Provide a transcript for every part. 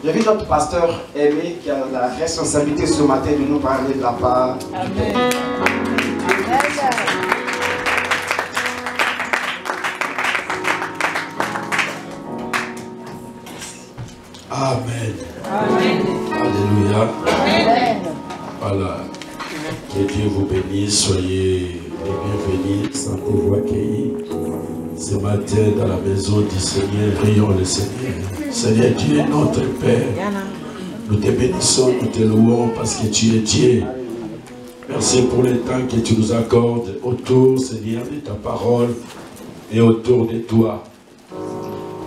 J'ai vu notre pasteur Aimé qui a la responsabilité ce matin de nous parler de la part. Amen. Amen. Amen. Alléluia. Amen. Voilà. Que Dieu vous bénisse. Soyez les bienvenus. Sentez-vous accueillis ce matin dans la maison du Seigneur. Prions le Seigneur. Seigneur, tu es notre Père. Nous te bénissons, nous te louons parce que tu es Dieu. Merci pour le temps que tu nous accordes autour, Seigneur, de ta parole et autour de toi.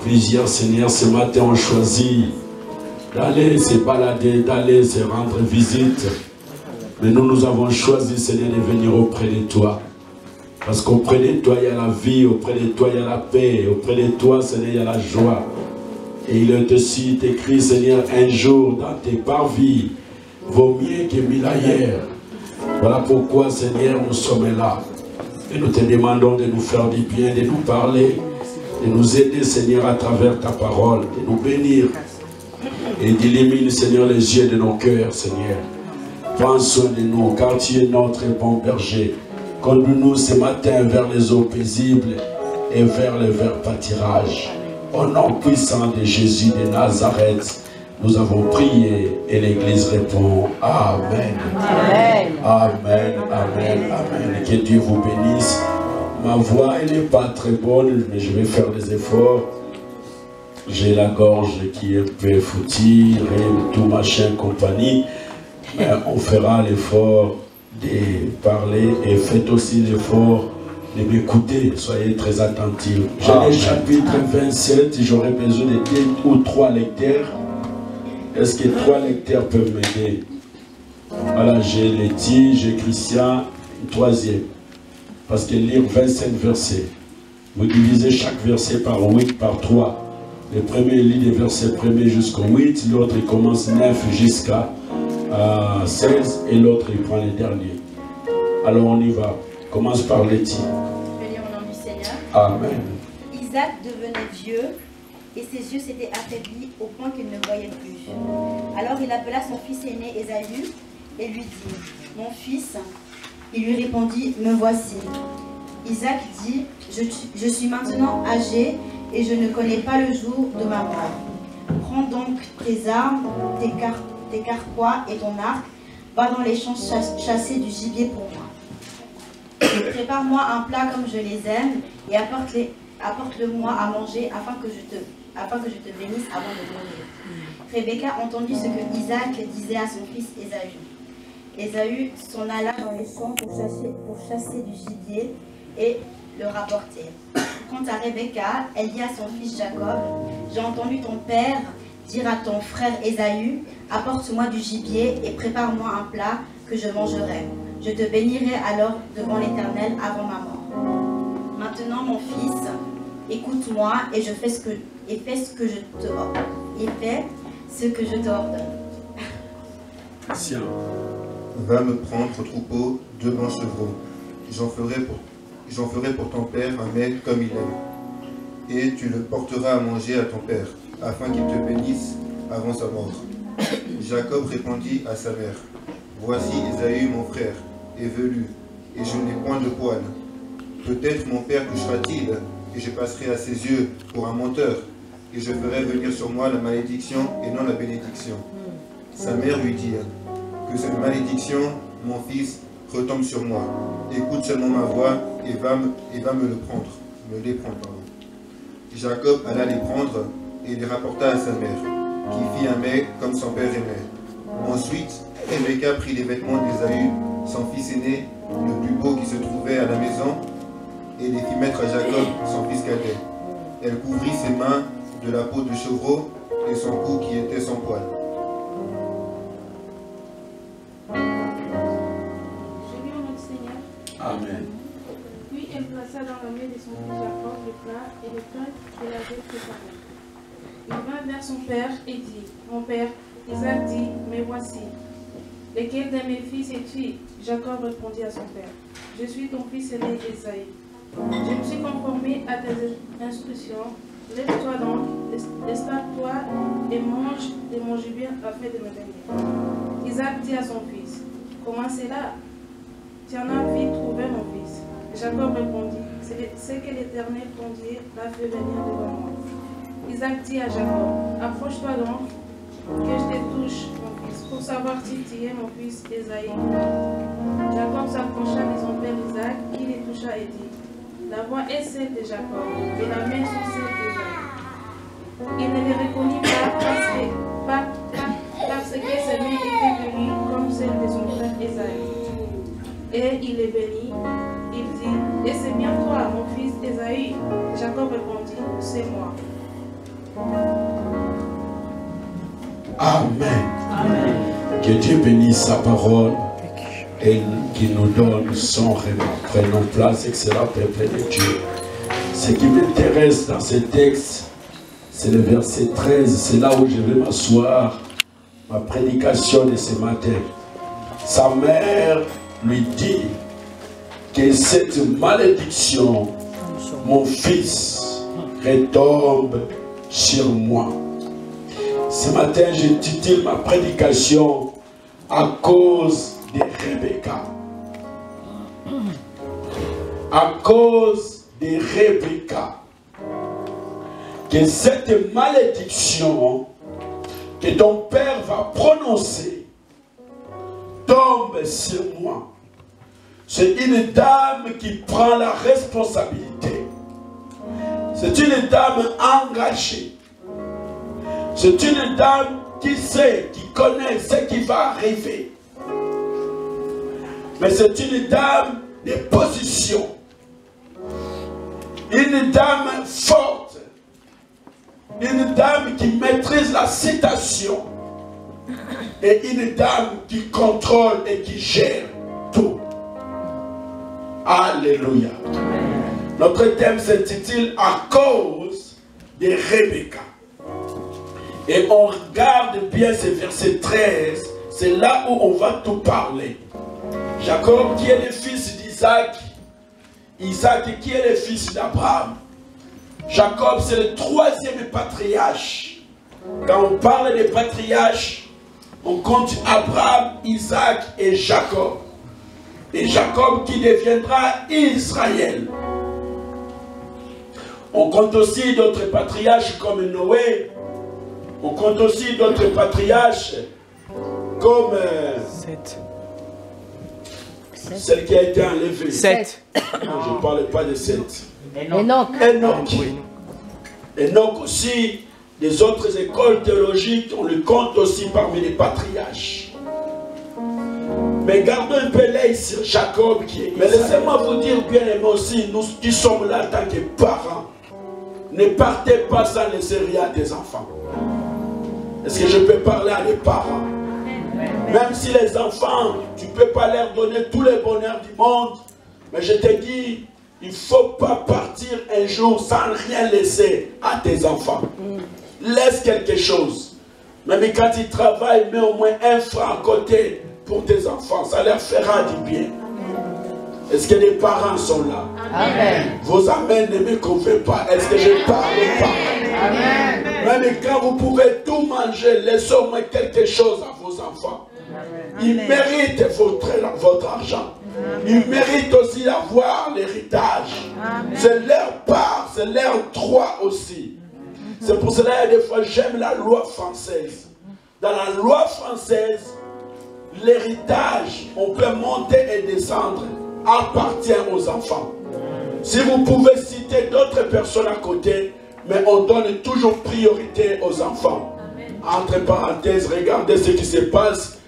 Plusieurs, Seigneur, ce matin ont choisi d'aller se balader, d'aller se rendre visite. Mais nous avons choisi, Seigneur, de venir auprès de toi. Parce qu'auprès de toi, il y a la vie, auprès de toi, il y a la paix, auprès de toi, Seigneur, il y a la joie. Et il est aussi écrit, Seigneur, un jour dans tes parvis vaut mieux que 1000 ailleurs. Voilà pourquoi, Seigneur, nous sommes là. Et nous te demandons de nous faire du bien, de nous parler, de nous aider, Seigneur, à travers ta parole, de nous bénir et d'illuminer, Seigneur, les yeux de nos cœurs, Seigneur. Prends soin de nous, car tu es notre bon berger. Conduis-nous ce matin vers les eaux paisibles et vers le vert pâturage. Au nom puissant de Jésus de Nazareth, nous avons prié et l'Église répond Amen. Amen. Amen. Amen. Amen. Que Dieu vous bénisse. Ma voix, elle n'est pas très bonne, mais je vais faire des efforts. J'ai la gorge qui est un peu foutue, tout machin, compagnie. Mais on fera l'effort de parler et faites aussi l'effort de m'écouter. Soyez très attentifs. J'ai le chapitre 27, j'aurais besoin de 2 ou 3 lecteurs. Est-ce que 3 lecteurs peuvent m'aider? Voilà, j'ai Letty, j'ai Christian, une troisième. Parce que lire 25 versets, vous divisez chaque verset par 8, par 3. Le premier lit des versets 1er jusqu'au 8, l'autre il commence 9 jusqu'à 16 et l'autre il prend les derniers. Alors on y va. Commence par Letty. Je vais lire au nom du Seigneur. Amen. Isaac devenait vieux et ses yeux s'étaient affaiblis au point qu'il ne voyait plus. Alors il appela son fils aîné Ésaü et lui dit, « Mon fils ?» Il lui répondit, « Me voici. » Isaac dit, « Je suis maintenant âgé et je ne connais pas le jour de ma mort. Prends donc tes armes, tes carquois et ton arc, va dans les champs chasser du gibier pour moi. Et prépare-moi un plat comme je les aime et apporte-le-moi à manger afin que je te bénisse avant de mourir. » Rebecca entendit ce que Isaac disait à son fils Ésaü. Ésaü s'en alla dans les champs pour chasser du gibier et le rapporter. Quant à Rebecca, elle dit à son fils Jacob, « J'ai entendu ton père dire à ton frère Ésaü, apporte-moi du gibier et prépare-moi un plat que je mangerai. Je te bénirai alors devant l'Éternel avant ma mort. Maintenant, mon fils, écoute-moi et fais ce que je t'ordonne. » Tiens. Va me prendre au troupeau 2 blancs chevreaux. J'en ferai pour ton père un mets comme il aime. Et tu le porteras à manger à ton père, afin qu'il te bénisse avant sa mort. Jacob répondit à sa mère, « Voici Ésaü mon frère, est velu, et je n'ai point de poil. Peut-être mon père touchera-t-il, et je passerai à ses yeux pour un menteur, et je ferai venir sur moi la malédiction et non la bénédiction. » Sa mère lui dit, « Que cette malédiction, mon fils, retombe sur moi. Écoute seulement ma voix et va me les prendre. Pardon. » Jacob alla les prendre et les rapporta à sa mère, qui fit un mets comme son père aimait. Ensuite, Rebecca prit les vêtements d'Ésaü, son fils aîné, le plus beau qui se trouvait à la maison, et les fit mettre à Jacob, son fils cadet. Elle couvrit ses mains de la peau de chevreau et son cou qui était sans poil. Amen. Puis elle plaça dans la main de son fils Jacob le plat et le pain qu'elle avait préparé. Il vint vers son père et dit, « Mon père, Isaac dit, mais voici. Lequel de mes fils es-tu » Jacob répondit à son père, « Je suis ton fils aîné Ésaü. Je me suis conformé à tes instructions Lève-toi donc, installe-toi et mange bien afin de me bénir. Isaac dit à son fils, comment c'est là? Tu en as vite trouvé, mon fils. Jacob répondit, c'est que l'Éternel ton Dieu l'a fait venir devant moi. Isaac dit à Jacob, approche-toi donc, que je te touche, mon fils, pour savoir si tu es mon fils Esaïe. Jacob s'approcha de son père Isaac, qui le toucha et dit, la voix est celle de Jacob, et la main sont celles d'Esaïe. Il ne les reconnut pas parce que ses mains étaient venues comme celles de son frère Esaïe. Et il les bénit. Il dit, et c'est bien toi, mon fils Esaïe. Jacob répondit, c'est moi. Amen. Amen. Que Dieu bénisse sa parole et qu'il nous donne son réveil. Prenons place, excellent peuple de Dieu. Ce qui m'intéresse dans ce texte, c'est le verset 13. C'est là où je vais m'asseoir. Ma prédication de ce matin. Sa mère lui dit que cette malédiction, mon fils, retombe sur moi. Ce matin, j'intitule ma prédication à cause de Rebecca. À cause de Rebecca. Que cette malédiction que ton père va prononcer tombe sur moi. C'est une dame qui prend la responsabilité. C'est une dame engagée. C'est une dame qui sait, qui connaît ce qui va arriver. Mais c'est une dame de position. Une dame forte. Une dame qui maîtrise la citation. Et une dame qui contrôle et qui gère tout. Alléluia. Notre thème s'intitule à cause de Rebecca. Et on regarde bien ce verset 13. C'est là où on va tout parler. Jacob qui est le fils d'Isaac. Isaac qui est le fils d'Abraham. Jacob c'est le troisième patriarche. Quand on parle des patriarches, on compte Abraham, Isaac et Jacob. Et Jacob qui deviendra Israël. On compte aussi d'autres patriarches comme Noé. On compte aussi d'autres patriarches comme celle qui a été enlevée. 7. Non, je ne parle pas de 7. Enoch. Enoch aussi, des autres écoles théologiques, on le compte aussi parmi les patriarches. Mais gardons un peu l'œil sur Jacob qui est. Mais laissez-moi vous dire bien aimé aussi, nous qui sommes là en tant que parents, ne partez pas sans laisser rien à tes enfants. Est-ce que je peux parler à les parents? Même si les enfants, tu ne peux pas leur donner tous les bonheurs du monde, mais je te dis, il ne faut pas partir un jour sans rien laisser à tes enfants. Laisse quelque chose. Même quand ils travaillent, mets au moins un franc à côté pour tes enfants. Ça leur fera du bien. Est-ce que les parents sont là? Amen. Vos amens ne me convainquent pas. Est-ce que je parle aux parents? Amen. Même quand vous pouvez tout manger, laissez au moins quelque chose à vos enfants. Ils méritent votre argent. Ils méritent aussi d'avoir l'héritage. C'est leur part, c'est leur droit aussi. C'est pour cela que des fois j'aime la loi française. Dans la loi française, l'héritage, on peut monter et descendre, appartient aux enfants. Si vous pouvez citer d'autres personnes à côté, mais on donne toujours priorité aux enfants. Entre parenthèses, regardez ce qui se passe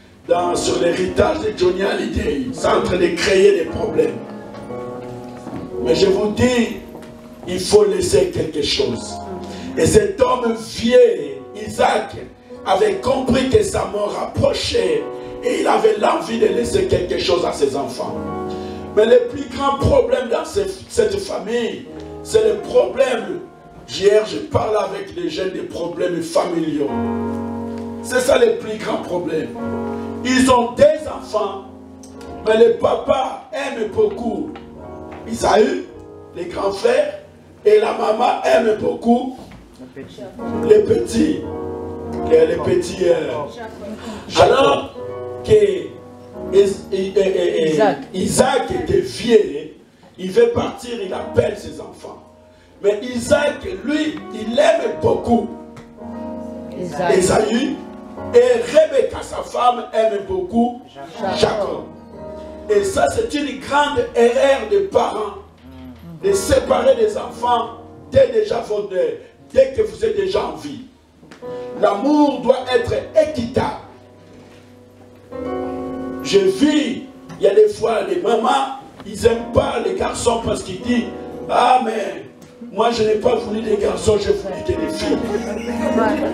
sur l'héritage de Johnny Hallyday. C'est en train de créer des problèmes. Mais je vous dis, il faut laisser quelque chose. Et cet homme vieux, Isaac, avait compris que sa mort approchait et il avait l'envie de laisser quelque chose à ses enfants. Mais le plus grand problème dans cette famille, c'est le problème. Hier, je parlais avec les jeunes des problèmes familiaux. C'est ça le plus grand problème. Ils ont des enfants, mais le papa aime beaucoup Isaïe, les grands frères, et la maman aime beaucoup Les petits. Les petits. Alors que Isaac était vieux, il veut partir, il appelle ses enfants. Mais Isaac, lui, il aime beaucoup Ésaü. Et Rebecca, sa femme, aime beaucoup Jacob. Et ça, c'est une grande erreur des parents de séparer des enfants dès que vous êtes déjà en vie. L'amour doit être équitable. Je vis, il y a des fois, les mamans, ils n'aiment pas les garçons parce qu'ils disent « Ah, mais moi, je n'ai pas voulu des garçons, j'ai voulu que des filles. »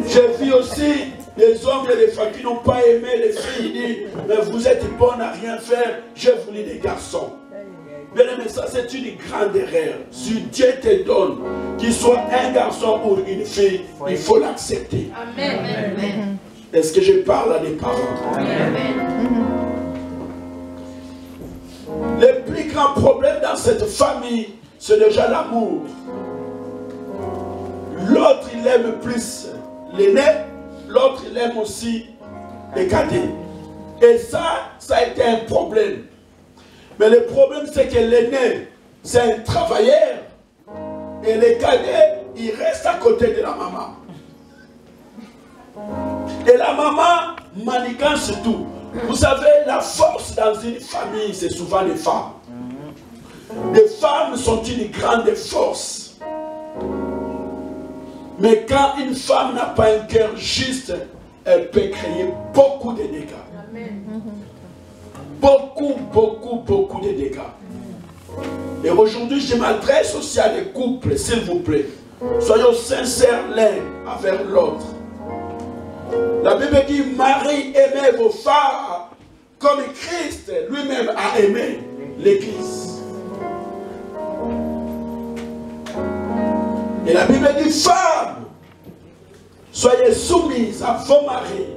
Je vis aussi les hommes et les femmes qui n'ont pas aimé les filles. Ils disent « Mais vous êtes bonnes à rien faire, j'ai voulu des garçons. » Bien aimé, ça c'est une grande erreur. Si Dieu te donne, qu'il soit un garçon ou une fille, il faut l'accepter. Amen. Est-ce que je parle à des parents? Amen. Le plus grand problème dans cette famille, c'est déjà l'amour. L'autre, il aime plus l'aîné, l'autre, il aime aussi les cadets. Et ça a été un problème. Mais le problème, c'est que l'aîné, c'est un travailleur. Et les cadets, ils restent à côté de la maman. Et la maman manigance tout. Vous savez, la force dans une famille, c'est souvent les femmes. Les femmes sont une grande force. Mais quand une femme n'a pas un cœur juste, elle peut créer beaucoup de dégâts. Amen. Beaucoup de dégâts. Et aujourd'hui, je m'adresse aussi à des couples, s'il vous plaît. Soyons sincères l'un avec l'autre. La Bible dit, Marie, aimez vos femmes comme Christ lui-même a aimé l'Église. Et la Bible dit, femmes, soyez soumises à vos maris,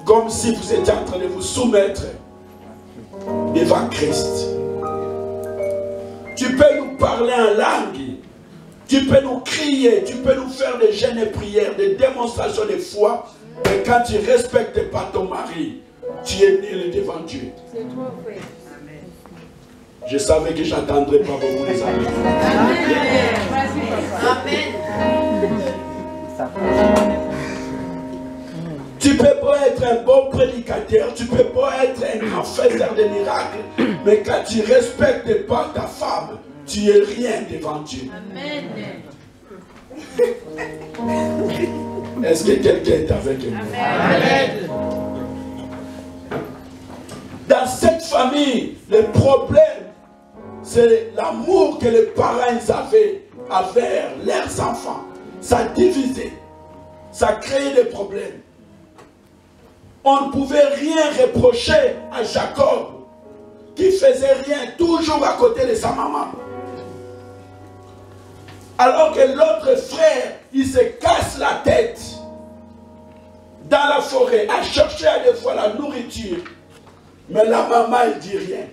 comme si vous étiez en train de vous soumettre devant Christ. Tu peux nous parler en langue, tu peux nous crier, tu peux nous faire des jeûnes et prières, des démonstrations de foi, mais quand tu ne respectes pas ton mari, tu es nul devant Dieu. C'est toi, frère. Je savais que je n'attendrais pas beaucoup les amis. Tu peux pas être un bon prédicateur, tu peux pas être un grand faiseur de miracles, mais quand tu ne respectes pas ta femme, tu es rien devant Dieu. Amen. Est-ce que quelqu'un est avec nous? Amen. Dans cette famille, le problème, c'est l'amour que les parents avaient envers leurs enfants. Ça divisait, ça créait des problèmes. On ne pouvait rien reprocher à Jacob, qui faisait rien, toujours à côté de sa maman. Alors que l'autre frère, il se casse la tête dans la forêt à chercher à des fois la nourriture. Mais la maman, elle ne dit rien.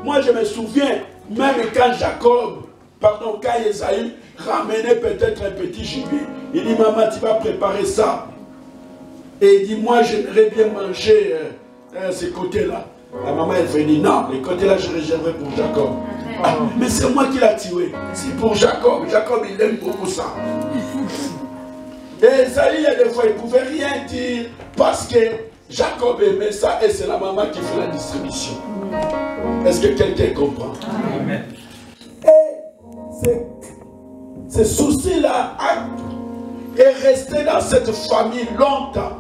Moi, je me souviens, même quand quand Esaü ramenait peut-être un petit gibier, il dit, maman, tu vas préparer ça. Et il dit, moi, j'aimerais bien manger ce côté-là. La maman, elle fait dire, non, les côtés-là, je réserverai pour Jacob. Ah, mais c'est moi qui l'ai tué. C'est pour Jacob. Jacob, il aime beaucoup ça. Et Esaü, il y a des fois, il ne pouvait rien dire parce que Jacob aimait ça et c'est la maman qui fait la distribution. Est-ce que quelqu'un comprend? Amen. Et ce souci-là est resté dans cette famille longtemps.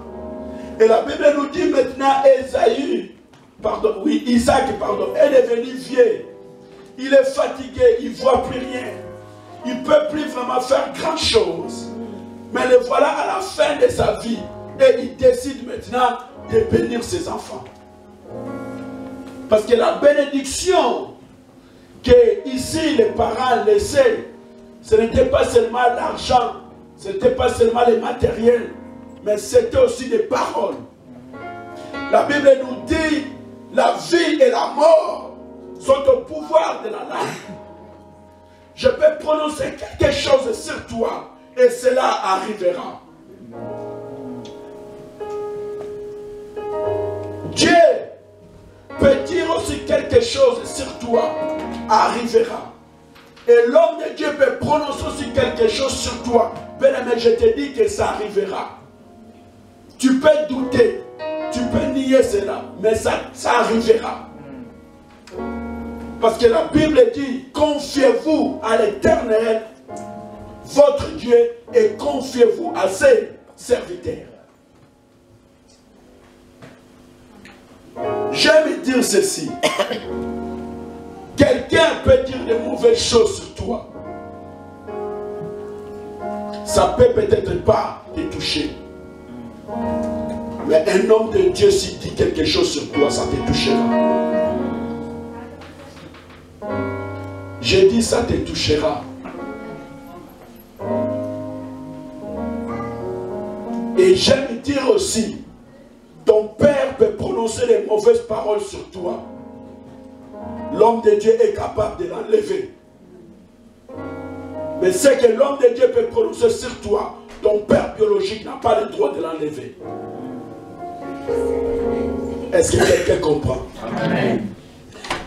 Et la Bible nous dit maintenant, Isaac est devenu vieux. Il est fatigué, il ne voit plus rien. Il ne peut plus vraiment faire grand chose. Mais le voilà à la fin de sa vie. Et il décide maintenant de bénir ses enfants. Parce que la bénédiction que ici les parents laissaient, ce n'était pas seulement l'argent, ce n'était pas seulement les matériels, mais c'était aussi des paroles. La Bible nous dit, la vie et la mort sont au pouvoir de la langue. Je peux prononcer quelque chose sur toi et cela arrivera. Dieu peut dire aussi quelque chose sur toi, arrivera. Et l'homme de Dieu peut prononcer aussi quelque chose sur toi. Bien-aimé, je te dis que ça arrivera. Tu peux douter, tu peux nier cela, mais ça arrivera. Parce que la Bible dit, confiez-vous à l'Éternel, votre Dieu, et confiez-vous à ses serviteurs. J'aime dire ceci. Quelqu'un peut dire de mauvaises choses sur toi. Ça peut peut-être pas te toucher. Mais un homme de Dieu, s'il dit quelque chose sur toi, ça te touchera. J'ai dit, ça te touchera. Et j'aime dire aussi, ton père peut prononcer les mauvaises paroles sur toi. L'homme de Dieu est capable de l'enlever. Mais ce que l'homme de Dieu peut prononcer sur toi, ton père biologique n'a pas le droit de l'enlever. Est-ce que quelqu'un comprend? Amen.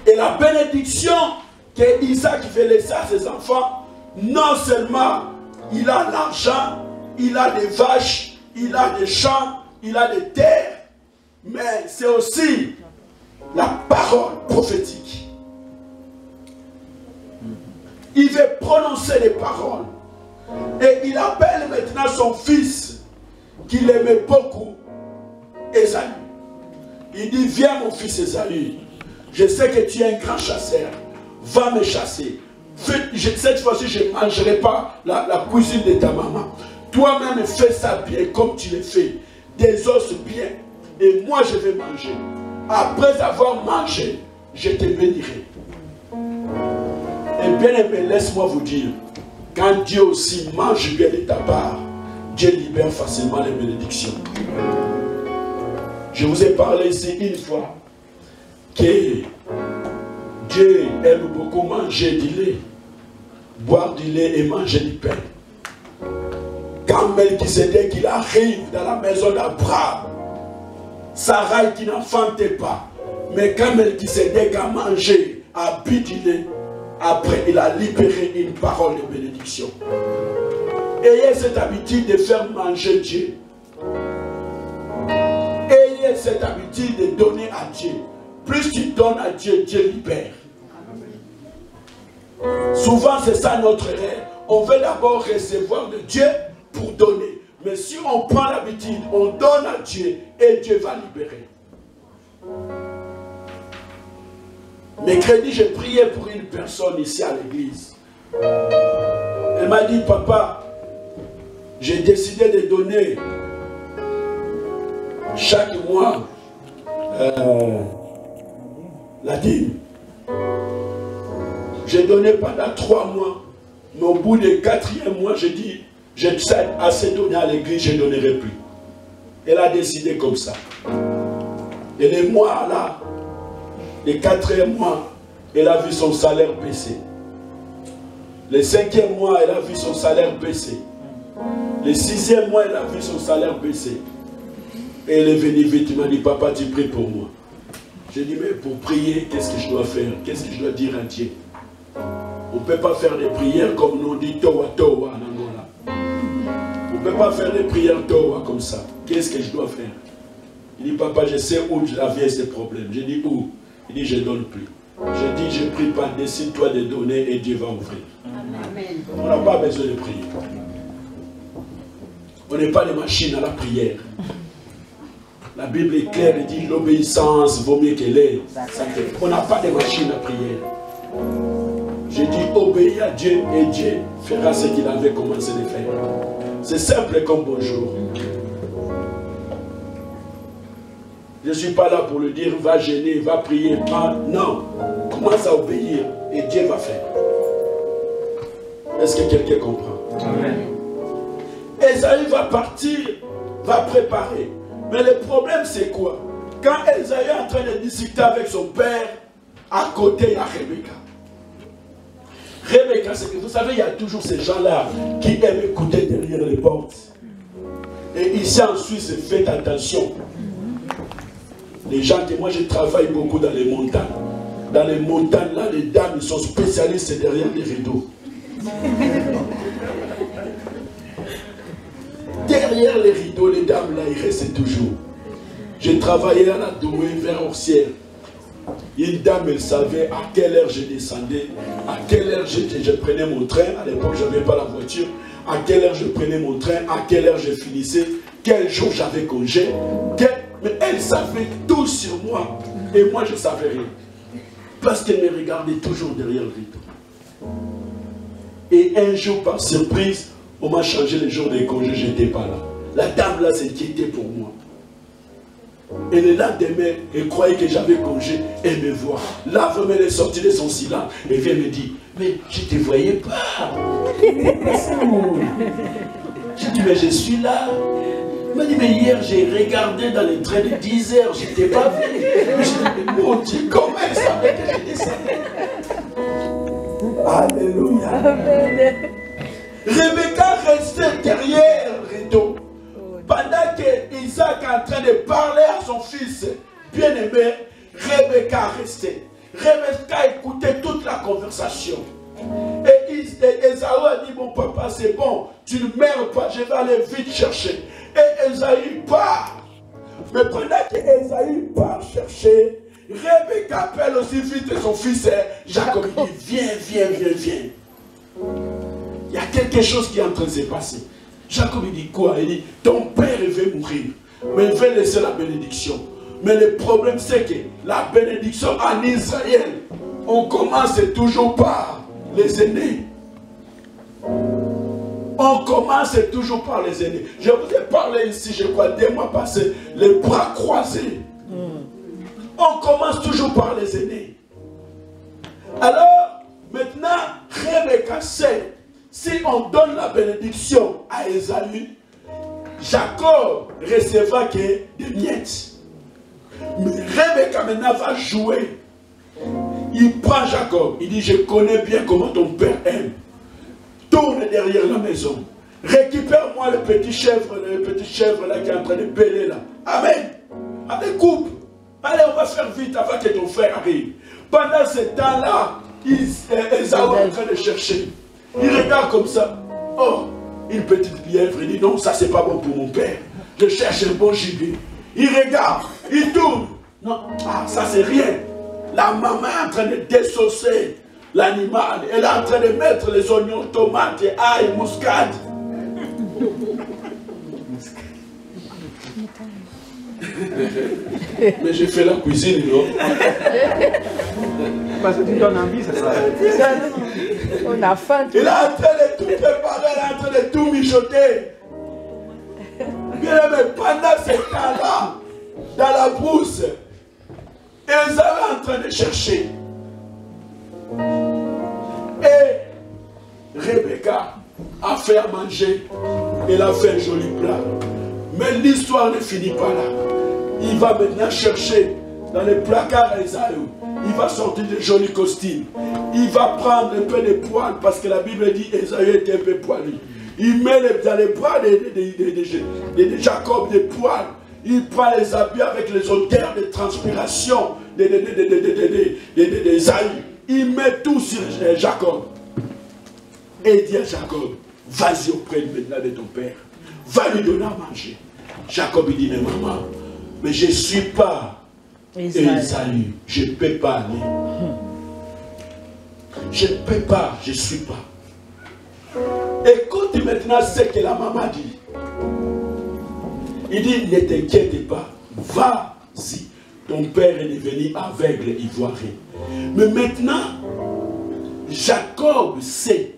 Et la bénédiction que Isaac veut laisser à ses enfants, non seulement il a l'argent, il a des vaches, il a des champs, il a des terres, mais c'est aussi la parole prophétique. Il veut prononcer les paroles. Et il appelle maintenant son fils, qu'il aimait beaucoup, Ésaü. Il dit, viens mon fils Ésaü, je sais que tu es un grand chasseur, va me chasser. Cette fois-ci, je ne mangerai pas la cuisine de ta maman. Toi-même, fais ça bien comme tu le fais. Des os bien. Et moi, je vais manger. Après avoir mangé, je te bénirai. Et bien aimé, laisse-moi vous dire, quand Dieu aussi mange bien de ta part, Dieu libère facilement les bénédictions. Je vous ai parlé ici une fois que Dieu aime beaucoup manger du lait, boire du lait et manger du pain. Quand Melchisédek il arrive dans la maison d'Abraham, Sarah qui n'enfantait pas, mais quand Melchisédek a mangé, a bu du lait, après il a libéré une parole de bénédiction. Ayez cette habitude de faire manger Dieu. Ayez cette habitude de donner à Dieu. Plus tu donnes à Dieu, Dieu libère. Souvent c'est ça notre erreur. On veut d'abord recevoir de Dieu pour donner. Mais si on prend l'habitude, on donne à Dieu et Dieu va libérer. Mercredi, j'ai prié pour une personne ici à l'église. Elle m'a dit, papa, j'ai décidé de donner chaque mois la dîme. J'ai donné pendant 3 mois. Mais au bout du 4e mois, j'ai dit, j'ai assez donné à l'église, je ne donnerai plus. Elle a décidé comme ça. Et les mois là, les 4e mois, elle a vu son salaire baisser. Le 5e mois, elle a vu son salaire baisser. Le 6e mois, elle a vu son salaire baisser. Et elle est venue vite, elle m'a dit, papa, tu pries pour moi. J'ai dit, mais pour prier, qu'est-ce que je dois faire? Qu'est-ce que je dois dire à Dieu? On ne peut pas faire des prières comme nous on dit Towa Towa en Angola. On ne peut pas faire des prières Towa comme ça. Qu'est-ce que je dois faire? Il dit, papa, je sais où j'avais ces problèmes. J'ai dit, où? Il dit, je ne donne plus. J'ai dit, je ne prie pas, décide-toi de donner et Dieu va ouvrir. Amen. On n'a pas besoin de prier. On n'est pas des machines à la prière. La Bible est claire et dit, l'obéissance vaut mieux qu'elle est. On n'a pas de machines à prière. J'ai dit, obéis à Dieu et Dieu fera ce qu'il avait commencé de faire. C'est simple comme bonjour. Je ne suis pas là pour lui dire, va gêner, va prier. Pas. Non, commence à obéir et Dieu va faire. Est-ce que quelqu'un comprend? Amen. Ésaü va partir, va préparer. Mais le problème c'est quoi? Quand Ésaü est en train de discuter avec son père, à côté il y a Rebecca. Rebecca, c'est que vous savez, il y a toujours ces gens-là qui aiment écouter derrière les portes. Et ici en Suisse, faites attention. Les gens que moi je travaille beaucoup dans les montagnes. Dans les montagnes, là, les dames, ils sont spécialistes derrière les rideaux. Derrière les rideaux, les dames, là, ils restent toujours. J'ai travaillé à la Douai, vers Orsières. Une dame, elle savait à quelle heure je descendais, à quelle heure je prenais mon train. À l'époque, je n'avais pas la voiture. À quelle heure je prenais mon train, à quelle heure je finissais, quel jour j'avais congé. Mais elle savait tout sur moi. Et moi, je ne savais rien. Parce qu'elle me regardait toujours derrière le rideau. Et un jour, par surprise, on m'a changé le jour des congés, je n'étais pas là. La dame là s'inquiétait pour moi. Et le lendemain, elle croyait que j'avais congé, elle me voit. Là, vraiment, elle est sortie de son silence. Elle vient me dire, mais je ne te voyais pas. J'ai dit, mais je suis là. Elle m'a dit, mais hier, j'ai regardé dans les trains de 10 heures, je ne t'ai pas vu. Je dit, mais mon Dieu, comment elle savait que je descendais? Alléluia. Amen. Rebecca restait derrière le rideau. Pendant que Isaac est en train de parler à son fils bien-aimé, Rebecca restait. Rebecca écoutait toute la conversation. Et Esaü a dit, mon papa, c'est bon, tu ne meurs pas, je vais aller vite chercher. Et Esaü part. Mais pendant que Esaü part chercher, Rebecca appelle aussi vite son fils Jacob. Il dit, viens. Il y a quelque chose qui est en train de se passer. Jacob il dit quoi? Il dit, ton père veut mourir, mais il veut laisser la bénédiction. Mais le problème c'est que la bénédiction en Israël, on commence toujours par les aînés. On commence toujours par les aînés. Je vous ai parlé ici, je crois, 2 mois passés, les bras croisés. On commence toujours par les aînés. Alors, maintenant, Rebecca sait, si on donne la bénédiction à Esaü, Jacob recevra que des miettes. Mais Rebecca maintenant va jouer. Il prend Jacob, il dit, je connais bien comment ton père aime. Tourne derrière la maison. Récupère-moi le petit chèvre là qui est en train de bêler là. Amen. Allez, coupe. Allez, on va faire vite avant que ton frère arrive. Pendant ce temps-là, Esaü est en train de chercher. Il regarde comme ça. Oh, une petite lièvre. Il dit non, ça c'est pas bon pour mon père. Je cherche un bon gibier. Il regarde, il tourne. Non, ah, ça c'est rien. La maman est en train de désosser l'animal. Elle est en train de mettre les oignons, tomates, ail, muscade. Mais j'ai fait la cuisine, non? Parce que tu donnes envie, c'est ça. On a faim. Il est en train de tout préparer, il est en train de tout mijoter. Bien aimé, pendant ce temps-là, dans la brousse, ils étaient en train de chercher. Et Rebecca a fait à manger. Elle a fait un joli plat. Mais l'histoire ne finit pas là. Il va maintenant chercher dans les placards d'Esaü. Il va sortir de jolis costumes. Il va prendre un peu de poils parce que la Bible dit Esaü était un peu poilu. Il met dans les bras de Jacob des poils. Il prend les habits avec les odeurs de transpiration d'Esaü. Il met tout sur Jacob. Et il dit à Jacob, vas-y auprès maintenant de ton père. Va lui donner à manger. Jacob il dit, mais maman, mais je ne suis pas Esaü. Je ne peux pas aller. Je ne peux pas, je ne suis pas. Écoute maintenant ce que la maman dit. Il dit, ne t'inquiète pas, vas-y. Ton père est devenu aveugle, il ne voit rien. Mais maintenant, Jacob sait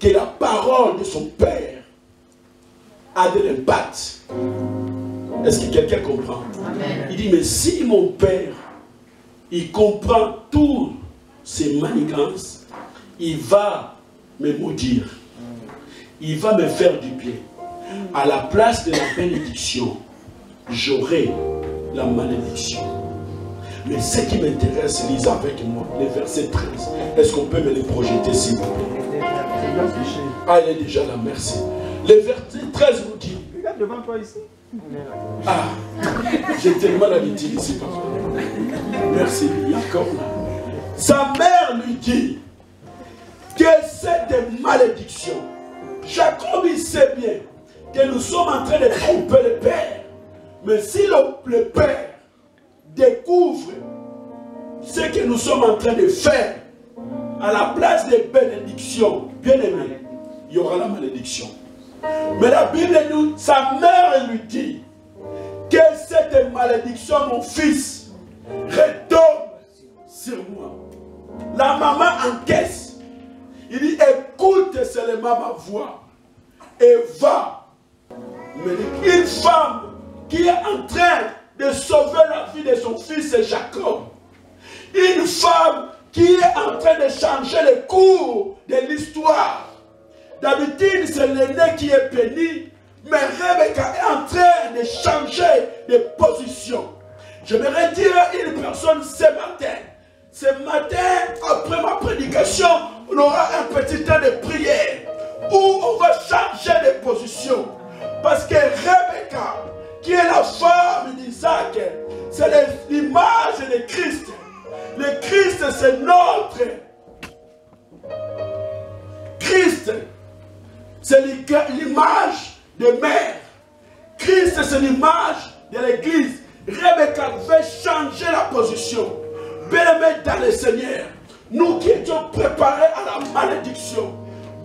que la parole de son père a de l'impact. Est-ce que quelqu'un comprend? Amen. Il dit, mais si mon père, il comprend toutes ces manigances, il va me maudire. Il va me faire du bien. À la place de la bénédiction, j'aurai la malédiction. Mais ce qui m'intéresse, lisez avec moi, les versets 13. Est-ce qu'on peut me les projeter, s'il vous plaît? Ah, il est déjà là, merci. Les versets 13 nous dit. Regarde devant toi ici. Ah, j'ai tellement l'habitude ici, papa. Merci, Jacob. Sa mère lui dit que c'est des malédictions. Jacob, il sait bien que nous sommes en train de tromper le père. Mais si le père découvre ce que nous sommes en train de faire, à la place des bénédictions, bien aimé, il y aura la malédiction. Mais la Bible nous, sa mère lui dit que cette malédiction, mon fils, retombe sur moi. La maman encaisse. Il dit, écoute seulement ma voix et va. Mais une femme qui est en train de sauver la vie de son fils Jacob, une femme qui est en train de changer le cours de l'histoire. D'habitude, c'est l'aîné qui est béni, mais Rebecca est en train de changer de position. J'aimerais dire à une personne ce matin. Ce matin, après ma prédication, on aura un petit temps de prière où on va changer de position. Parce que Rebecca, qui est la femme d'Isaac, c'est l'image de Christ. Le Christ, c'est notre Christ. C'est l'image de mère. Christ, c'est l'image de l'église. Rebecca veut changer la position. Bien-aimés dans le Seigneur, nous qui étions préparés à la malédiction,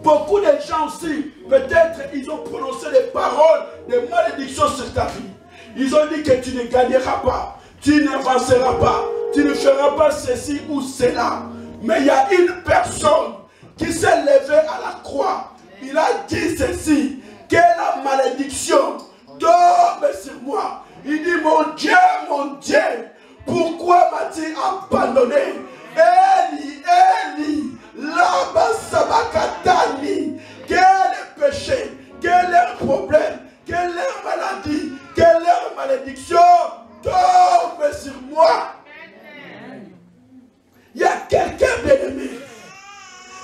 beaucoup de gens aussi, peut-être, ils ont prononcé des paroles de malédiction sur ta vie. Ils ont dit que tu ne gagneras pas, tu n'avanceras pas, tu ne feras pas ceci ou cela. Mais il y a une personne qui s'est levée à la croix. Il a dit ceci, que la malédiction tombe sur moi. Il dit, mon Dieu, pourquoi m'as-tu abandonné? Eli, Eli, lama sabakatani. Quel est le péché? Quel est le problème? Quelle est la maladie? Quelle est la malédiction? Tombe sur moi. Il y a quelqu'un bien-aimé.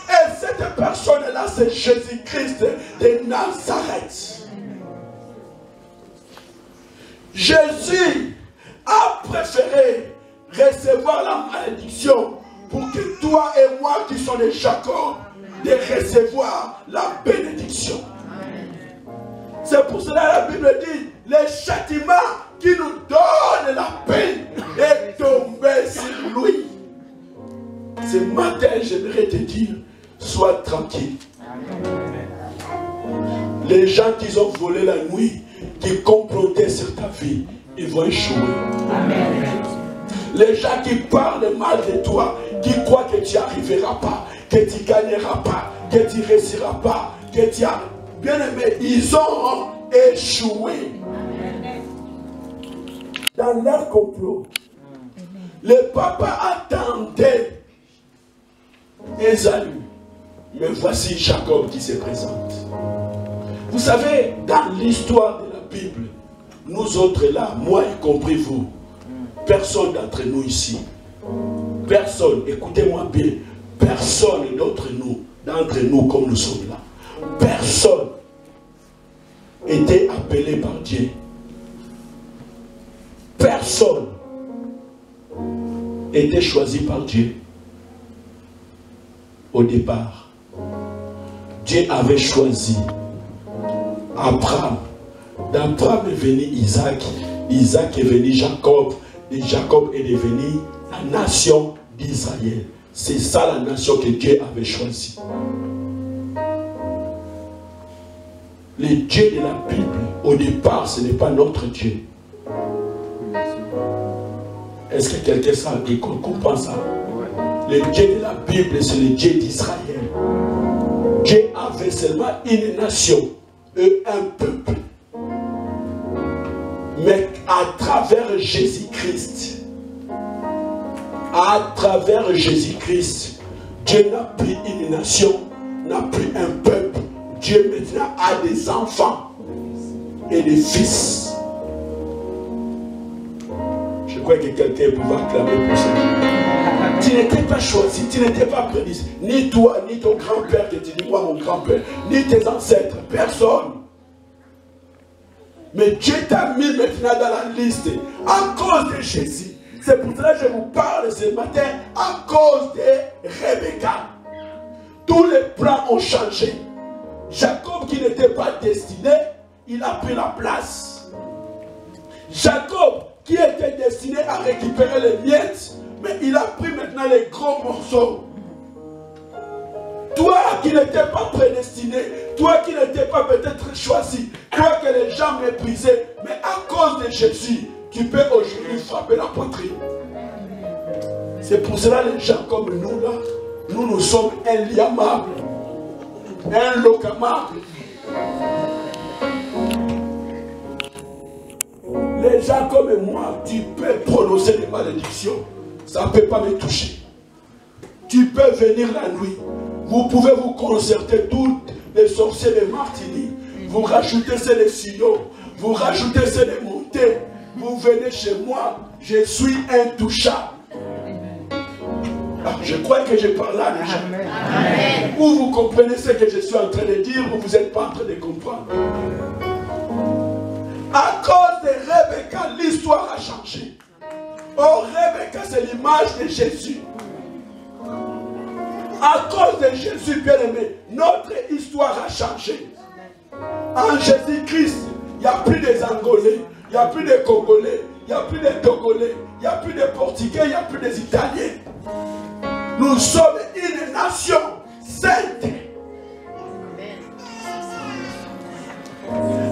Et cette personne-là, c'est Jésus-Christ de Nazareth. Jésus a préféré recevoir la malédiction pour que toi et moi qui sommes des Jacob, de recevoir la bénédiction. C'est pour cela que la Bible dit, le châtiment qui nous donne la paix est tombé sur lui. Ce matin, j'aimerais te dire, sois tranquille. Les gens qui ont volé la nuit, qui complotaient sur ta vie, ils vont échouer. Amen. Les gens qui parlent mal de toi, qui croient que tu n'y arriveras pas, que tu ne gagneras pas, que tu ne réussiras pas, que tu as... Bien aimé, ils ont échoué. Amen. Dans leur complot. Le papa attendait Ésaü. Mais voici Jacob qui se présente. Vous savez, dans l'histoire de la Bible, nous autres là, moi y compris vous, personne d'entre nous ici, personne, écoutez-moi bien, personne d'entre nous comme nous sommes là, personne était appelé par Dieu. Personne était choisi par Dieu au départ. Dieu avait choisi Abraham. D'Abraham est venu Isaac. Isaac est venu Jacob. Et Jacob est devenu la nation d'Israël. C'est ça la nation que Dieu avait choisie. Le Dieu de la Bible, au départ, ce n'est pas notre Dieu. Est-ce que quelqu'un comprend ça? Le Dieu de la Bible, c'est le Dieu d'Israël. Dieu avait seulement une nation et un peuple. Mais à travers Jésus-Christ, Dieu n'a plus une nation, n'a plus un peuple. Dieu maintenant a des enfants et des fils. Je crois que quelqu'un pouvait acclamer pour ça. Tu n'étais pas choisi, tu n'étais pas prédestiné. Ni toi, ni ton grand-père, que tu dis moi mon grand-père, ni tes ancêtres, personne. Mais Dieu t'a mis maintenant dans la liste à cause de Jésus. C'est pour cela que je vous parle ce matin à cause de Rebecca. Tous les plans ont changé. Jacob qui n'était pas destiné, il a pris la place. Jacob qui était destiné à récupérer les miettes, mais il a pris maintenant les gros morceaux. Toi qui n'étais pas prédestiné, toi qui n'étais pas peut-être choisi, toi que les gens méprisaient, mais à cause de Jésus, tu peux aujourd'hui frapper la poitrine. C'est pour cela les gens comme nous là, nous sommes inliamables, inlocamables. Les gens comme moi, tu peux prononcer des malédictions, ça ne peut pas me toucher. Tu peux venir la nuit, vous pouvez vous concerter toutes les sorciers de Martinique, vous rajoutez ces les signaux, vous rajoutez ces les montées, vous venez chez moi, je suis intouchable. Alors, je crois que je parle là déjà. Amen. Ou vous comprenez ce que je suis en train de dire, ou vous n'êtes pas en train de comprendre. À cause de Rebecca, l'histoire a changé. Oh, Rebecca, c'est l'image de Jésus. À cause de Jésus, bien-aimé, notre histoire a changé. En Jésus-Christ, il n'y a plus des Angolais, il n'y a plus des Congolais, il n'y a plus des Togolais, il n'y a plus des Portugais, il n'y a plus des Italiens. Nous sommes une nation sainte.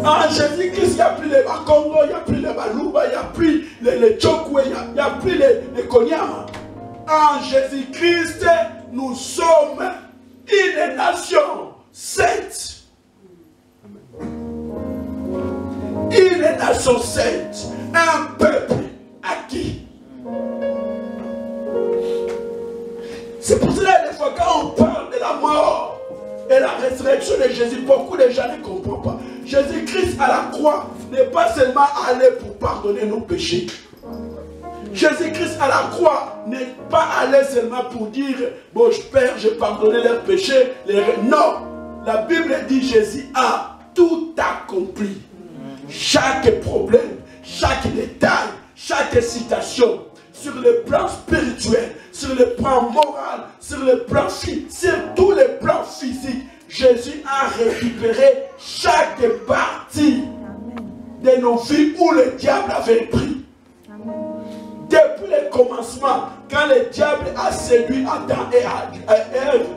En Jésus-Christ, il n'y a plus les Bakongo, il n'y a plus les Baluba, il n'y a plus les Tchokwe, il n'y a plus les Konyama. En Jésus-Christ, nous sommes une nation sainte. Une nation sainte, un peuple acquis. C'est pour cela des fois quand on parle de la mort et la résurrection de Jésus, beaucoup de gens ne comprennent pas. Jésus-Christ à la croix n'est pas seulement allé pour pardonner nos péchés. Jésus-Christ à la croix n'est pas allé seulement pour dire « Bon, Père, j'ai pardonné leurs péchés. » Non, la Bible dit Jésus a tout accompli. Chaque problème, chaque détail, chaque citation, sur le plan spirituel, sur le plan moral, sur le plan physique, sur tous les plans physiques, Jésus a récupéré chaque partie de nos vies où le diable avait pris. Depuis le commencement, quand le diable a séduit Adam et Ève,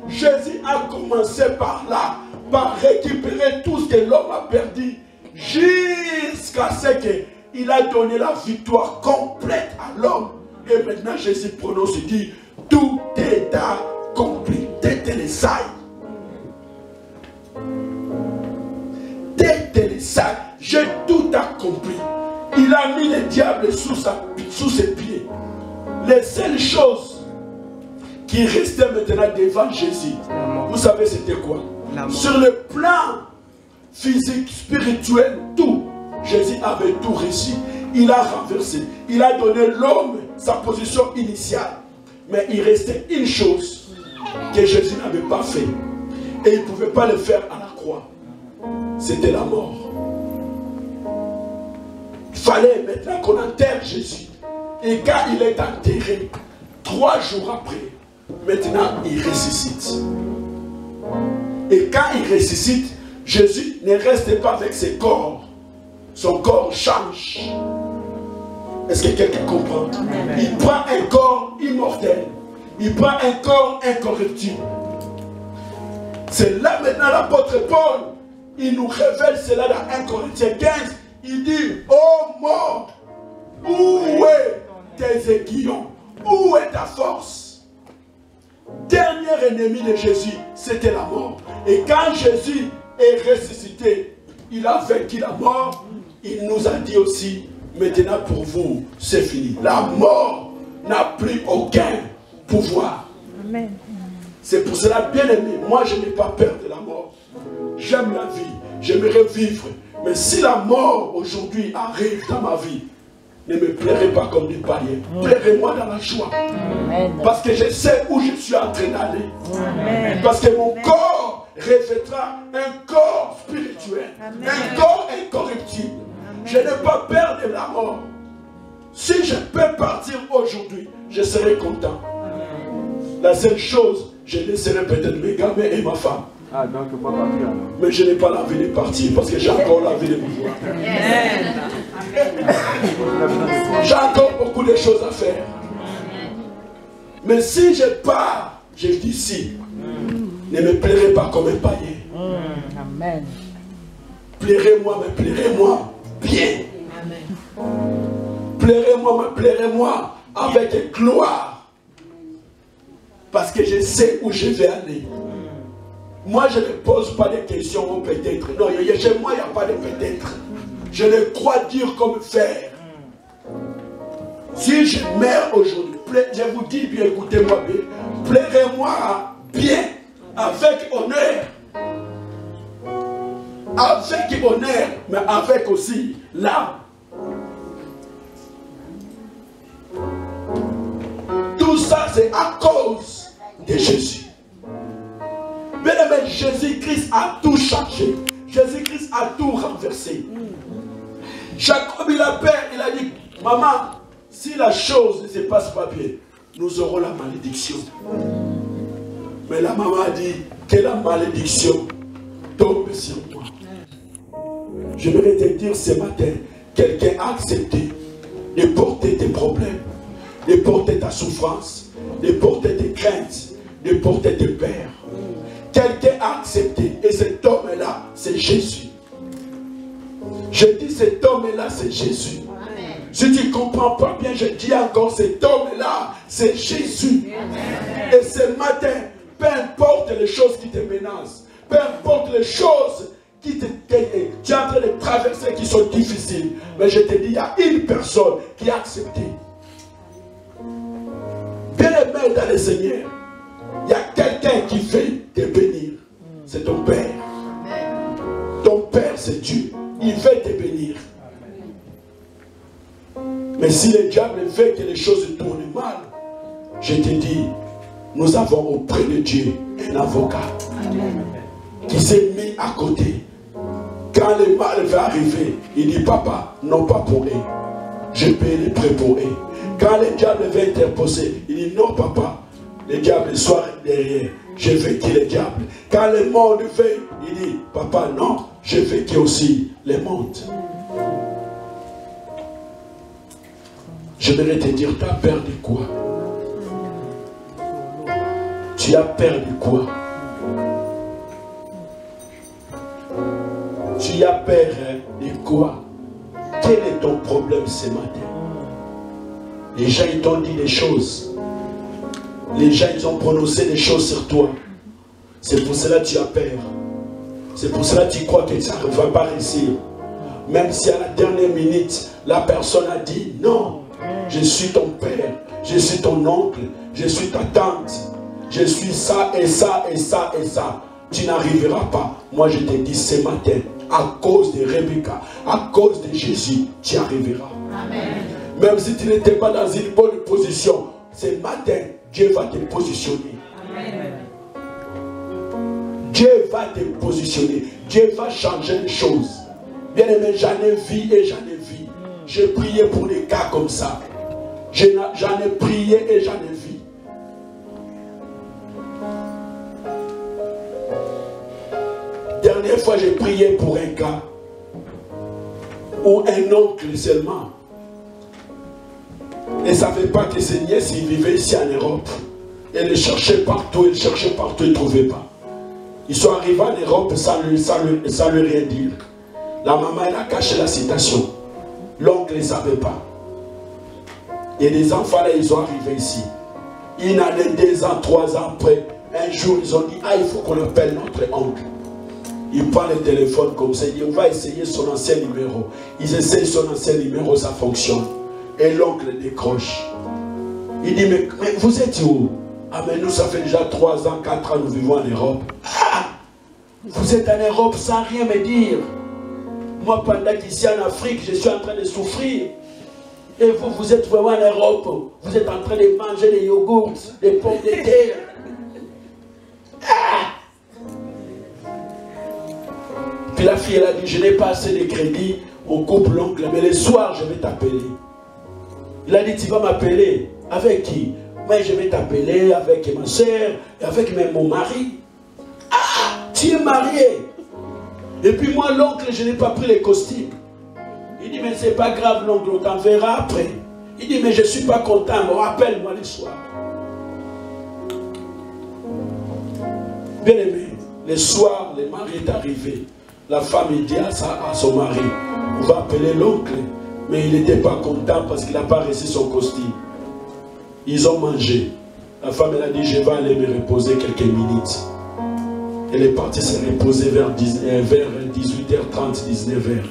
Jésus a commencé par là, par récupérer tout ce que l'homme a perdu, jusqu'à ce qu'il a donné la victoire complète à l'homme. Et maintenant Jésus prononce et dit, tout est accompli. Tétélésai. Tétélésai. J'ai tout accompli. Il a mis le diable sous ses pieds. Les seules choses qui restaient maintenant devant Jésus, vous savez c'était quoi? Sur le plan physique, spirituel, tout. Jésus avait tout réussi. Il a renversé. Il a donné l'homme sa position initiale. Mais il restait une chose que Jésus n'avait pas fait. Et il ne pouvait pas le faire à la croix. C'était la mort. Il fallait maintenant qu'on enterre Jésus. Et quand il est enterré, 3 jours après, maintenant il ressuscite. Et quand il ressuscite, Jésus ne reste pas avec ses corps. Son corps change. Est-ce que quelqu'un comprend? Amen. Il prend un corps immortel. Il prend un corps incorruptible. C'est là maintenant l'apôtre Paul, il nous révèle cela dans 1 Corinthiens 15. Il dit, ô mort, où est tes aiguillons? Où est ta force? Dernier ennemi de Jésus, c'était la mort. Et quand Jésus est ressuscité, il a vaincu la mort. Il nous a dit aussi, maintenant pour vous, c'est fini. La mort n'a plus aucun pouvoir. Amen. C'est pour cela, bien aimé, moi je n'ai pas peur de la mort. J'aime la vie, j'aimerais vivre. Mais si la mort aujourd'hui arrive dans ma vie, ne me plairait pas comme des païens. Plairez-moi dans la joie. Amen. Parce que je sais où je suis en train d'aller. Amen. Parce que mon corps revêtra un corps spirituel. Un corps incorruptible. Je n'ai pas peur de la mort. Si je peux partir aujourd'hui, je serai content. La seule chose, je laisserai peut-être mes gamins et ma femme. Ah, donc il ne faut pas partir alors. Mais je n'ai pas l'envie de partir parce que j'ai encore l'envie de vous voir. J'ai encore beaucoup de choses à faire. Mais si je pars, je dis si, ne me plairez pas comme un païen. Amen. Plairez-moi, mais plairez-moi bien. Plairez-moi, mais plairez-moi avec gloire. Parce que je sais où je vais aller. Moi, je ne pose pas de questions au peut-être. Non, chez moi, il n'y a pas de peut-être. Je ne crois dire comme faire. Si je meurs aujourd'hui, je vous dis bien, écoutez-moi bien, plairez-moi bien, avec honneur. Avec honneur, mais avec aussi l'âme. Tout ça, c'est à cause de Jésus. Bien aimé, Jésus-Christ a tout changé. Jésus-Christ a tout renversé. Jacob, il a peur, il a dit, maman, si la chose ne se passe pas bien, nous aurons la malédiction. Mais la maman a dit que la malédiction tombe sur moi. Je voudrais te dire ce matin, quelqu'un a accepté de porter tes problèmes, de porter ta souffrance, de porter tes craintes, de porter tes peurs. Quelqu'un a accepté, et cet homme-là, c'est Jésus. Je dis cet homme-là, c'est Jésus. Amen. Si tu ne comprends pas bien, je dis encore, cet homme-là, c'est Jésus. Amen. Et ce matin, peu importe les choses qui te menacent, peu importe les choses qui tu es en train de traverser, qui sont difficiles, mais je te dis, il y a une personne qui a accepté. Bien-aimé dans le Seigneur, il y a quelqu'un qui veut te bénir. C'est ton Père. Ton Père, c'est Dieu. Il veut te bénir. Mais si le diable veut que les choses tournent mal, je te dis, nous avons auprès de Dieu un avocat. Amen. Qui s'est mis à côté. Quand le mal va arriver, il dit, papa, non pas pour eux. Je paie les prêts pour eux. Quand le diable va interposer, il dit, non papa, le diable soit derrière. Je vaincu le diable. Quand le monde veut, il dit, papa, non, je vaincu aussi le monde. Je voudrais te dire, tu as peur de quoi? Tu as peur de quoi? Tu as peur de quoi? Quel est ton problème ce matin? Les gens, ils t'ont dit des choses. Les gens, ils ont prononcé des choses sur toi. C'est pour cela que tu as peur. C'est pour cela que tu crois que ça ne va pas réussir. Même si à la dernière minute, la personne a dit, non, je suis ton père, je suis ton oncle, je suis ta tante, je suis ça et ça et ça et ça. Tu n'arriveras pas. Moi, je te dis ce matin, à cause de Rebecca, à cause de Jésus, tu arriveras. Amen. Même si tu n'étais pas dans une bonne position, ce matin, Dieu va te positionner. Amen. Dieu va te positionner. Dieu va changer les choses. Bien aimé, j'en ai vu et j'en ai vu. J'ai prié pour des cas comme ça. J'en ai prié et j'en ai vu. Dernière fois, j'ai prié pour un gars ou un oncle seulement. Il ne savait pas que ses nièces vivaient ici en Europe. Elle les cherchait partout, il ne trouvait pas. Ils sont arrivés en Europe sans lui rien dire. La maman, elle a caché la citation. L'oncle ne savait pas. Et les enfants, là, ils sont arrivés ici. Une année, 2 ans, 3 ans après, un jour, ils ont dit, ah, il faut qu'on appelle notre oncle. Il prend le téléphone comme ça, il dit, on va essayer son ancien numéro. Ils essayent son ancien numéro, ça fonctionne. Et l'oncle décroche. Il dit, mais vous êtes où? Ah, mais nous, ça fait déjà 3 ans, 4 ans, nous vivons en Europe. Ah, vous êtes en Europe sans rien me dire. Moi, pendant qu'ici en Afrique, je suis en train de souffrir. Et vous, vous êtes vraiment en Europe. Vous êtes en train de manger des yogourts, des pommes de terre. Ah! Puis la fille, elle a dit, je n'ai pas assez de crédit, on coupe l'oncle, mais le soir, je vais t'appeler. Il a dit, tu vas m'appeler. Avec qui? Mais je vais t'appeler avec ma soeur, et avec même mon mari. Ah, tu es marié. Et puis moi, l'oncle, je n'ai pas pris les costumes. Il dit, mais c'est pas grave, l'oncle, on t'enverra après. Il dit, mais je ne suis pas content, mais rappelle-moi le soir. Bien aimé, le soir, le mari est arrivé. La femme, il dit à son mari, on va appeler l'oncle. Mais il n'était pas content parce qu'il n'a pas reçu son costume. Ils ont mangé. La femme, elle a dit, je vais aller me reposer quelques minutes. Elle est partie se reposer vers 18h30, 19h.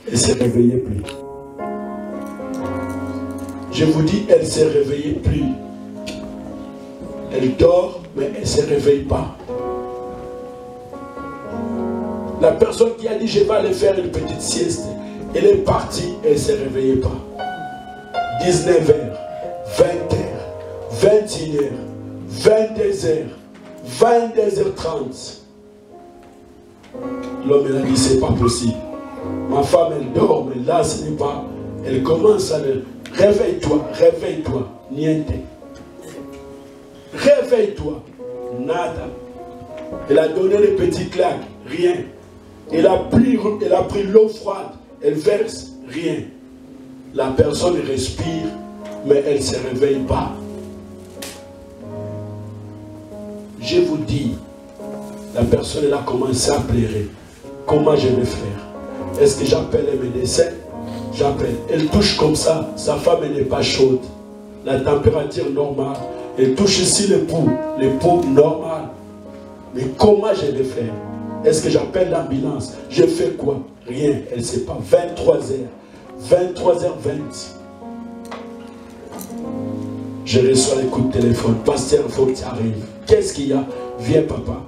Elle ne s'est réveillée plus. Je vous dis, elle ne s'est réveillée plus. Elle dort, mais elle ne se réveille pas. La personne qui a dit, je vais aller faire une petite sieste, elle est partie, elle ne s'est réveillée pas. 19h, 20h, 21h, 22h, 22h30. L'homme, elle a dit, c'est pas possible. Ma femme, elle dort, mais là, ce n'est pas. Elle commence à le... Réveille-toi, réveille-toi. Niente. Réveille-toi. Nada. Elle a donné les petits claques. Rien. Elle a pris l'eau froide. Elle verse. Rien. La personne respire, mais elle ne se réveille pas. Je vous dis, la personne elle a commencé à pleurer. Comment je vais faire? Est-ce que j'appelle les médecins? J'appelle. Elle touche comme ça. Sa femme n'est pas chaude. La température normale. Elle touche ici le pouls normal. Mais comment je vais faire? Est-ce que j'appelle l'ambulance? Je fais quoi? Rien. Elle ne sait pas. 23h. 23h20. Je reçois les coups de téléphone. Pasteur, il faut que tu arrives. Qu'est-ce qu'il y a? Viens, papa.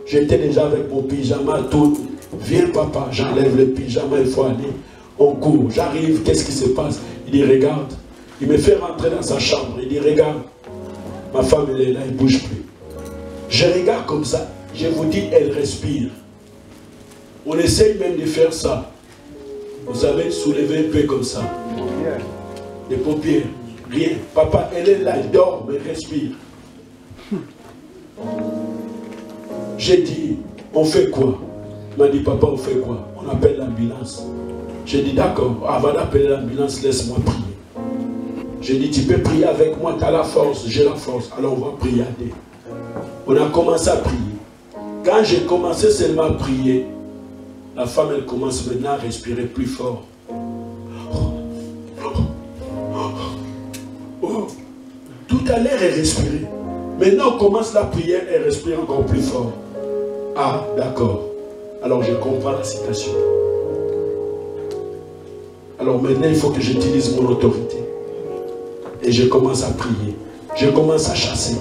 J'étais déjà avec mon pyjama tout. Viens, papa. J'enlève le pyjama. Il faut aller. On court. J'arrive. Qu'est-ce qui se passe? Il dit, regarde. Il me fait rentrer dans sa chambre. Il dit, regarde. Ma femme, elle est là. Elle ne bouge plus. Je regarde comme ça. Je vous dis, elle respire. On essaye même de faire ça. Vous savez, soulever un peu comme ça. Les paupières. Rien. Papa, elle est là, elle dort, mais respire. J'ai dit, on fait quoi? Il m'a dit, papa, on fait quoi? On appelle l'ambulance. J'ai dit, d'accord, avant d'appeler l'ambulance, laisse-moi prier. J'ai dit, tu peux prier avec moi, tu as la force, j'ai la force. Alors on va prier. On a commencé à prier. Quand j'ai commencé seulement à prier, la femme, elle commence maintenant à respirer plus fort. Tout à l'heure, elle respirait. Maintenant, on commence la prière, elle respire encore plus fort. Ah, d'accord. Alors, je comprends la situation. Alors, maintenant, il faut que j'utilise mon autorité. Et je commence à prier. Je commence à chasser.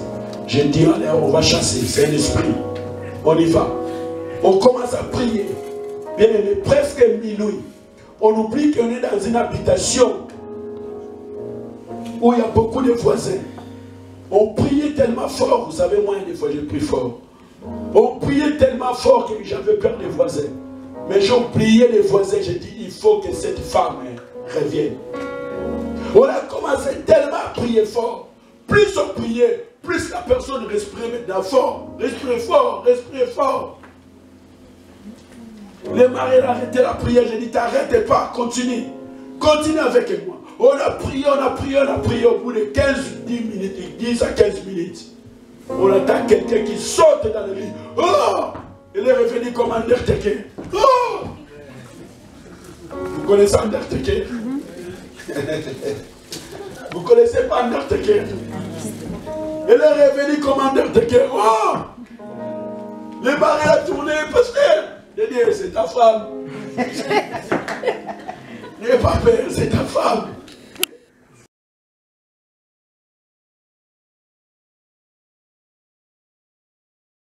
Je dis, allez, on va chasser. C'est un esprit. On y va. On commence à prier. Bien aimé, presque minuit. On oublie qu'on est dans une habitation où il y a beaucoup de voisins. On priait tellement fort. Vous savez, moi, des fois, j'ai prié fort. On priait tellement fort que j'avais peur des voisins. Mais j'ai oublié les voisins. J'ai dit, il faut que cette femme revienne. On a commencé tellement à prier fort. Plus on priait, plus la personne respirait maintenant fort. Respirait fort, respirait fort. Les maris ont arrêté la prière. J'ai dit, t'arrêtez pas, continue. Continue avec moi. On a prié, on a prié, on a prié. Au bout de 10 à 15 minutes, on attend quelqu'un qui saute dans le lit. Oh! Il est revenu comme Undertaker. Oh! Vous connaissez Undertaker? Vous connaissez pas Undertaker? Il est revenu comme Undertaker. Oh! Le mari a tourné parce que j'ai dit, c'est ta femme. N'aie pas peur, c'est ta femme.